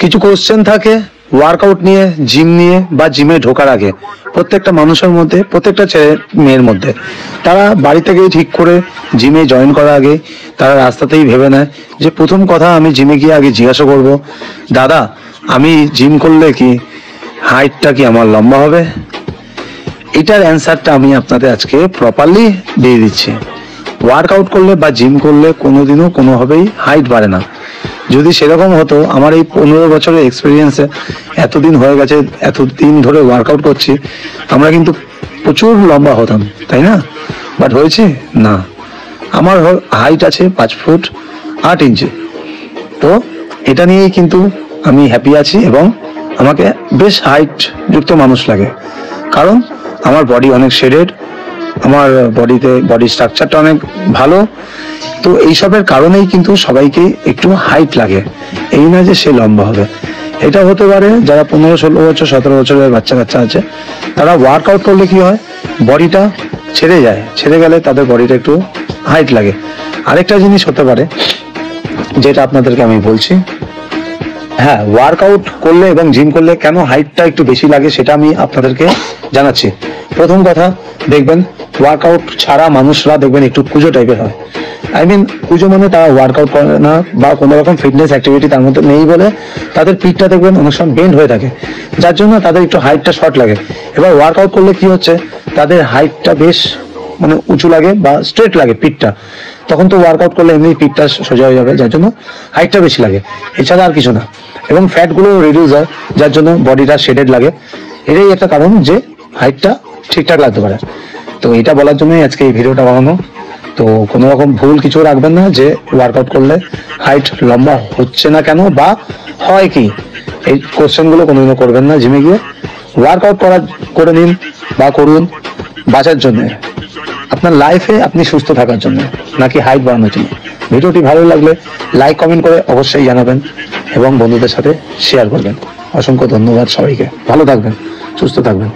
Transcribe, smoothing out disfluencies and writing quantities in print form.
কিছু কোশ্চেন থাকে ওয়ার্কআউট নিয়ে, জিম নিয়ে বা জিমে ঢোকার আগে প্রত্যেকটা মানুষের মধ্যে, প্রত্যেকটা ছেলে মেয়ের মধ্যে। তারা বাড়ি থেকেই ঠিক করে জিমে জয়েন করার আগে তারা রাস্তাতেই ভেবে নেয় যে প্রথম কথা আমি জিমে গিয়ে আগে জিজ্ঞাসা করব, দাদা আমি জিম করলে কি হাইটটা কি আমার লম্বা হবে? এটার অ্যান্সারটা আমি আপনাদের আজকে প্রপারলি দিয়ে দিচ্ছি। ওয়ার্কআউট করলে বা জিম করলে কোনোদিনও কোনোভাবেই হাইট বাড়ে না। যদি সেরকম হতো, আমার এই 15 বছরের এক্সপিরিয়েন্সে এতদিন হয়ে গেছে, এতদিন ধরে ওয়ার্কআউট করছি, আমরা কিন্তু প্রচুর লম্বা হতাম, তাই না? বাট হয়েছে না। আমার হাইট আছে 5 ফুট 8 ইঞ্চি। তো এটা নিয়েই কিন্তু আমি হ্যাপি আছি এবং আমাকে বেশ হাইট যুক্ত মানুষ লাগে, কারণ আমার বডি অনেক শেডেড, আমার বডি স্ট্রাকচারটা অনেক ভালো। তো এইসবের কারণেই কিন্তু সবাইকে একটু হাইট লাগে, এই না যে সে লম্বা হবে। এটা হতে পারে যারা 15, 16 বছর, 17 বছরের বাচ্চা আছে, তারা ওয়ার্কআউট করলে কি হয়, বডিটা ছেড়ে যায়, ছেড়ে গেলে তাদের বডিটা একটু হাইট লাগে। আরেকটা জিনিস হতে পারে যেটা আপনাদেরকে আমি বলছি, হ্যাঁ, ওয়ার্কআউট করলে এবং জিম করলে কেন হাইটটা একটু বেশি লাগে সেটা আমি আপনাদেরকে জানাচ্ছি। প্রথম কথা, দেখবেন ওয়ার্কআউট ছাড়া মানুষরা দেখবেন একটু কুজো টাইপের হয়। কুজো মানে তারা ওয়ার্কআউট করে না বা কোনো রকম ফিটনেস অ্যাক্টিভিটি তার মধ্যে নেই বলে তাদের পিঠটা দেখবেন অনেক সময় বেন্ড হয়ে থাকে, যার জন্য তাদের একটু হাইটটা শর্ট লাগে। এবার ওয়ার্কআউট করলে কি হচ্ছে, তাদের হাইটটা বেশ উঁচু লাগে বা স্ট্রেট লাগে পিঠটা, তখন তো ওয়ার্কআউট করলে এমনি পিঠটা সোজা হয়ে যাবে, যার জন্য হাইটটা বেশি লাগে, এছাড়া আর কিছু না। এবং ফ্যাটগুলো রিডিউস হয়, যার জন্য বডিটা শেডেড লাগে। এটাই একটা কারণ যে হাইটটা ঠিকঠাক লাগতে পারে। তো এটা বলার জন্যই আজকে এই ভিডিওটা বানানো। তো কোনো রকম ভুল কিছু রাখবেন না যে ওয়ার্কআউট করলে হাইট লম্বা হচ্ছে না কেন বা হয় কি, এই কোশ্চেনগুলো কোনোদিনও করবেন না। জিমে গিয়ে ওয়ার্কআউট করে নিন বা করুন বাঁচার জন্য, আপনার লাইফে আপনি সুস্থ থাকার জন্য, নাকি হাইট বাড়ানোর জন্য। ভিডিওটি ভালো লাগলে লাইক কমেন্ট করে অবশ্যই জানাবেন এবং বন্ধুদের সাথে শেয়ার করবেন। অসংখ্য ধন্যবাদ সবাইকে। ভালো থাকবেন, সুস্থ থাকবেন।